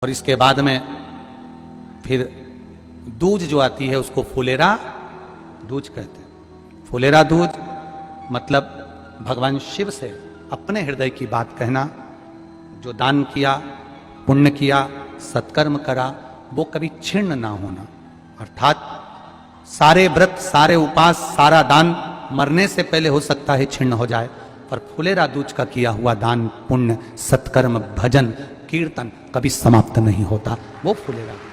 और इसके बाद में फिर दूज जो आती है उसको फुलेरा दूज कहते हैं। फुलेरा दूज मतलब भगवान शिव से अपने हृदय की बात कहना, जो दान किया, पुण्य किया, सत्कर्म करा, वो कभी छिन्न ना होना। अर्थात सारे व्रत, सारे उपास, सारा दान मरने से पहले हो सकता है छिन्न हो जाए, पर फुलेरा दूज का किया हुआ दान, पुण्य, सत्कर्म, भजन, कीर्तन कभी समाप्त नहीं होता। वो फुलेरा दूज।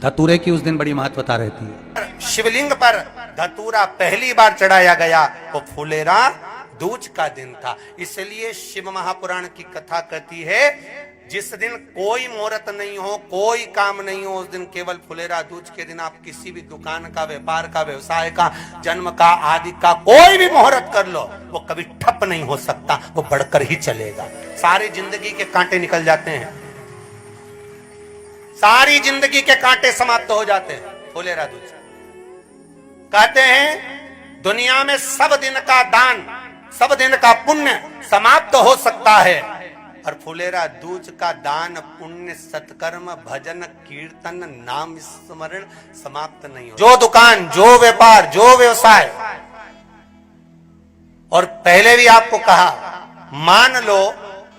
धतूरे की उस दिन बड़ी महत्वता रहती है। शिवलिंग पर धतूरा पहली बार चढ़ाया गया वो फुलेरा दूज का दिन था। इसलिए शिव महापुराण की कथा कहती है जिस दिन कोई मुहूर्त नहीं हो, कोई काम नहीं हो, उस दिन केवल फुलेरा दूज के दिन आप किसी भी दुकान का, व्यापार का, व्यवसाय का, जन्म का, आदि का कोई भी मुहूर्त कर लो, वो कभी ठप नहीं हो सकता, वो बढ़कर ही चलेगा। सारी जिंदगी के कांटे निकल जाते हैं, सारी जिंदगी के कांटे समाप्त हो जाते हैं फुलेरा दूज। कहते हैं दुनिया में सब दिन का दान, सब दिन का पुण्य समाप्त हो सकता है, और फुलेरा दूज का दान, पुण्य, सत्कर्म, भजन, कीर्तन, नाम स्मरण समाप्त नहीं हो। जो दुकान, जो व्यापार, जो व्यवसाय, और पहले भी आपको कहा, मान लो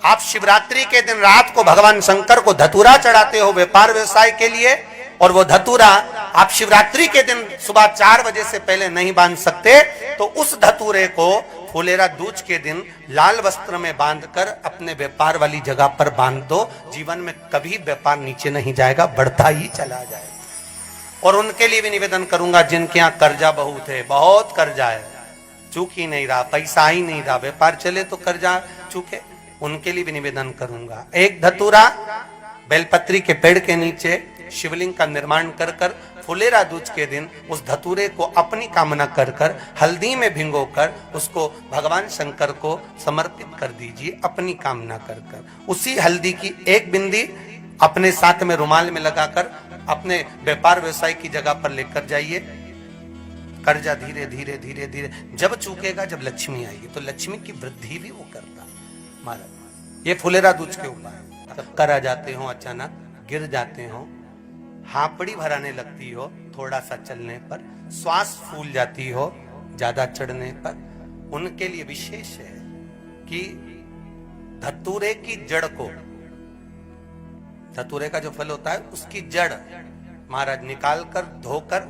आप शिवरात्रि के दिन रात को भगवान शंकर को धतूरा चढ़ाते हो व्यापार व्यवसाय के लिए, और वो धतूरा आप शिवरात्रि के दिन सुबह 4 बजे से पहले नहीं बांध सकते, तो उस धतूरे को फुलेरा दूज के दिन लाल वस्त्र में बांधकर अपने व्यापार वाली जगह पर बांध दो। जीवन में कभी व्यापार नीचे नहीं जाएगा, बढ़ता ही चला जाएगा। और उनके लिए भी निवेदन करूंगा जिनके यहाँ कर्जा बहुत है, बहुत कर्जा है, चूक ही नहीं रहा, पैसा ही नहीं रहा, व्यापार चले तो कर्जा चूके, उनके लिए भी निवेदन करूंगा। एक धतूरा बेलपत्री के पेड़ के नीचे शिवलिंग का निर्माण कर कर फुलेरा दूज के दिन उस धतूरे को अपनी कामना कर कर हल्दी में भिंगोकर उसको भगवान शंकर को समर्पित कर दीजिए, अपनी कामना कर कर। उसी हल्दी की एक बिंदी अपने साथ में रुमाल में लगाकर अपने व्यापार व्यवसाय की जगह पर लेकर जाइए। कर्जा धीरे धीरे धीरे धीरे जब चूकेगा, जब लक्ष्मी आएगी, तो लक्ष्मी की वृद्धि भी वो करता महाराज। ये फुलेरा दूज के उपाय। जब कर आ जाते हो, अचानक गिर जाते हो, हापड़ी भराने लगती हो, थोड़ा सा चलने पर श्वास फूल जाती हो, ज्यादा चढ़ने पर, उनके लिए विशेष है कि धतूरे की जड़ को, धतूरे का जो फल होता है उसकी जड़ महाराज निकाल कर, धोकर,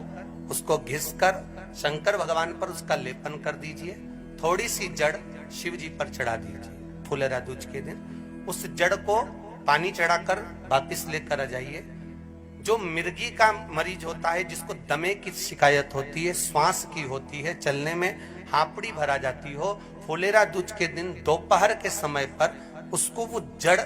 उसको घिस कर शंकर भगवान पर उसका लेपन कर दीजिए। थोड़ी सी जड़ शिव जी पर चढ़ा दीजिए फुलेरा दूज के दिन। उस जड़ को पानी चढ़ाकर वापिस लेकर आ जाइए। जो मिर्गी का मरीज होता है, जिसको दमे की शिकायत होती है, श्वास की होती है, चलने में हापड़ी भरा जाती हो, फुलेरा दूज के दिन दोपहर के समय पर उसको वो जड़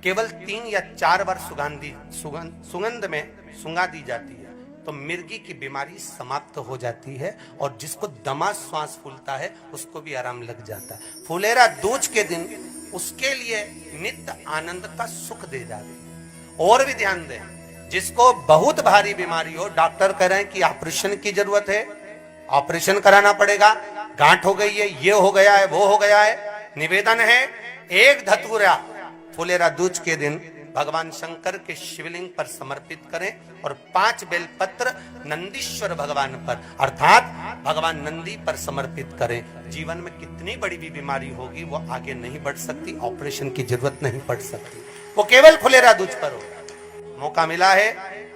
केवल 3 या 4 बार सुगंध में सुंगा दी जाती है, तो मिर्गी की बीमारी समाप्त हो जाती है, और जिसको दमा श्वास फूलता है उसको भी आराम लग जाता है। फुलेरा दूज के दिन उसके लिए नित्य आनंद का सुख दे जाते। और भी ध्यान दें, जिसको बहुत भारी बीमारी हो, डॉक्टर कह रहे हैं कि ऑपरेशन की जरूरत है, ऑपरेशन कराना पड़ेगा, गांठ हो गई है, ये हो गया है, वो हो गया है, निवेदन है एक धतूरा फुलेरा दूज के दिन भगवान शंकर के शिवलिंग पर समर्पित करें, और 5 बेलपत्र नंदीश्वर भगवान पर अर्थात भगवान नंदी पर समर्पित करें। जीवन में कितनी बड़ी भी बीमारी होगी वो आगे नहीं बढ़ सकती, ऑपरेशन की जरूरत नहीं पड़ सकती, वो केवल फुलेरा दूज पर हो। मौका मिला है,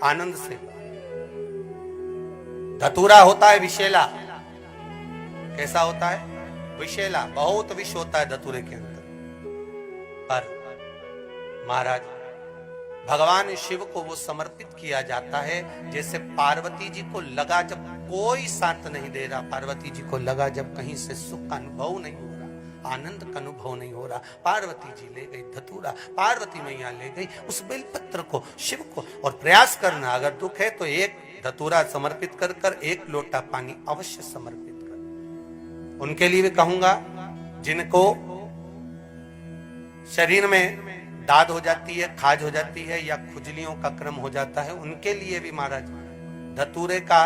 आनंद से। धतूरा होता है विषैला। कैसा होता है? विषैला, बहुत विष होता है धतूरे के अंदर। पर महाराज भगवान शिव को वो समर्पित किया जाता है जैसे पार्वती जी को लगा, जब कोई साथ नहीं दे रहा, पार्वती जी को लगा जब कहीं से सुख का अनुभव नहीं हो रहा, आनंद का अनुभव नहीं हो रहा, पार्वती जी ले गई धतूरा, पार्वती मैया ले गई उस बेलपत्र को शिव को। और प्रयास करना, अगर दुख है तो एक धतूरा समर्पित कर कर 1 लोटा पानी अवश्य समर्पित कर। उनके लिए भी कहूंगा जिनको शरीर में दाद हो जाती है, खाज हो जाती है, या खुजलियों का क्रम हो जाता है, उनके लिए भी महाराज धतूरे का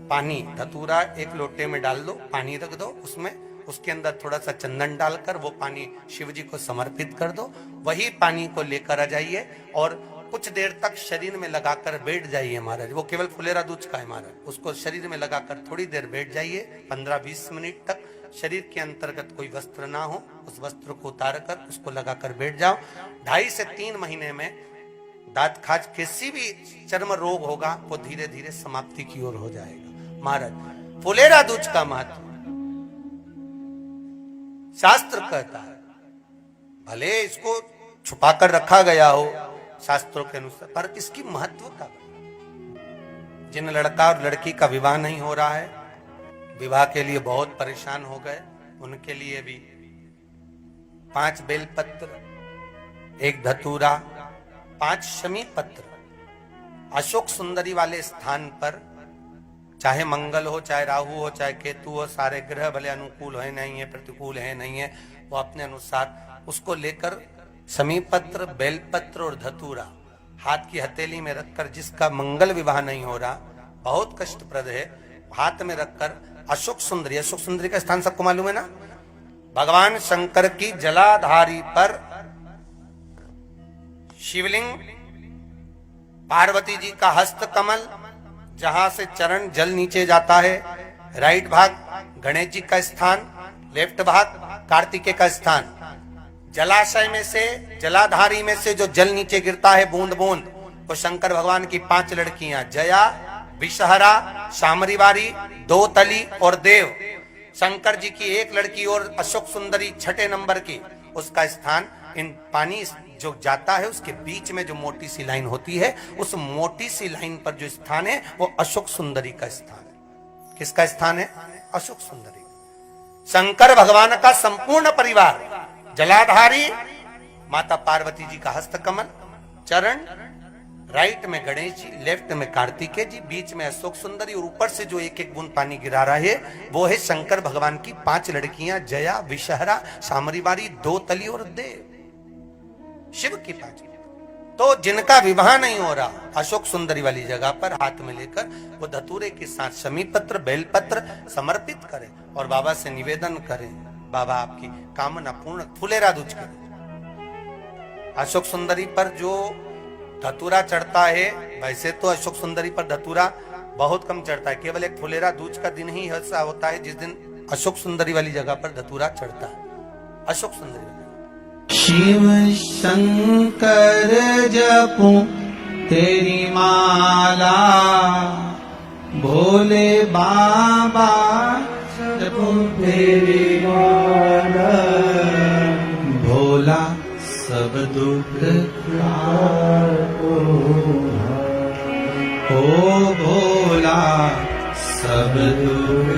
पानी, धतूरा 1 लोटे में डाल दो, पानी रख दो उसमें, उसके अंदर थोड़ा सा चंदन डालकर वो पानी शिव जी को समर्पित कर दो। वही पानी को लेकर आ जाइए और कुछ देर तक शरीर में लगाकर बैठ जाइए महाराज। वो केवल फुलेरा दूध का है महाराज, उसको शरीर में लगाकर थोड़ी देर बैठ जाइए, 15-20 मिनट तक। शरीर के अंतर्गत कोई वस्त्र ना हो, उस वस्त्र को उतार कर उसको लगाकर बैठ जाओ। 2.5 से 3 महीने में दांत खाज किसी भी चर्म रोग होगा वो धीरे धीरे समाप्ति की ओर हो जाएगा। महाराज फुलेरा दूध का महत्व शास्त्र कहता है, भले इसको छुपा कर रखा गया हो शास्त्रों के अनुसार, पर इसकी महत्वता। जिन लड़का और लड़की का विवाह नहीं हो रहा है, विवाह के लिए बहुत परेशान हो गए, उनके लिए भी 5 बेलपत्र, 1 धतूरा, 5 शमी पत्र अशोक सुंदरी वाले स्थान पर, चाहे मंगल हो, चाहे राहु हो, चाहे केतु हो, सारे ग्रह भले अनुकूल है नहीं है, प्रतिकूल है नहीं है, वो अपने अनुसार उसको लेकर शमी पत्र, बेलपत्र और धतूरा हाथ की हथेली में रखकर, जिसका मंगल विवाह नहीं हो रहा, बहुत कष्टप्रद है, हाथ में रखकर अशोक सुंदरी का स्थान सबको मालूम है ना, भगवान शंकर की जलाधारी पर शिवलिंग, पार्वती जी का हस्त कमल, जहां से चरण जल नीचे जाता है, राइट भाग गणेश जी का स्थान, लेफ्ट भाग कार्तिकेय का स्थान। जलाशय में से, जलाधारी में से जो जल नीचे गिरता है बूंद बूंद, वो शंकर भगवान की 5 लड़कियां जया, विषहरा, शामरीवारी, 2 तली और देव। शंकर जी की 1 लड़की और अशोक सुंदरी 6 नंबर की, उसका स्थान। इन पानी जो जाता है उसके बीच में जो मोटी सी लाइन होती है, उस मोटी सी लाइन पर जो स्थान है वो अशोक सुंदरी का स्थान है। किसका स्थान है? अशोक सुंदरी। शंकर भगवान का संपूर्ण परिवार, जलाधारी माता पार्वती जी का हस्तकमल, चरण, राइट में गणेश जी, लेफ्ट में कार्तिकेय जी, बीच में अशोक सुंदरी, और ऊपर से जो 1-1 बूंद पानी गिरा रहा है वो है शंकर भगवान की 5 लड़कियां, जया, विषहरा, शामरीवारी, 2 तली और देव। शिव की 5। तो जिनका विवाह नहीं हो रहा, अशोक सुंदरी वाली जगह पर हाथ में लेकर वो धतूरे के साथ शमी पत्र, बेलपत्र समर्पित करें और बाबा से निवेदन करें, बाबा आपकी कामना पूर्ण, फुलेरा दूज करें। अशोक सुंदरी पर जो धतूरा चढ़ता है, वैसे तो अशोक सुंदरी पर धतूरा बहुत कम चढ़ता है, केवल एक फुलेरा दूज का दिन ही ऐसा होता है जिस दिन अशोक सुंदरी वाली जगह पर धतूरा चढ़ता है। अशोक सुंदरी वाली शिव शंकर जपू तेरी माला, भोले बाबा जपू तेरी माला, भोला सब दुख ओ भोला सब दुख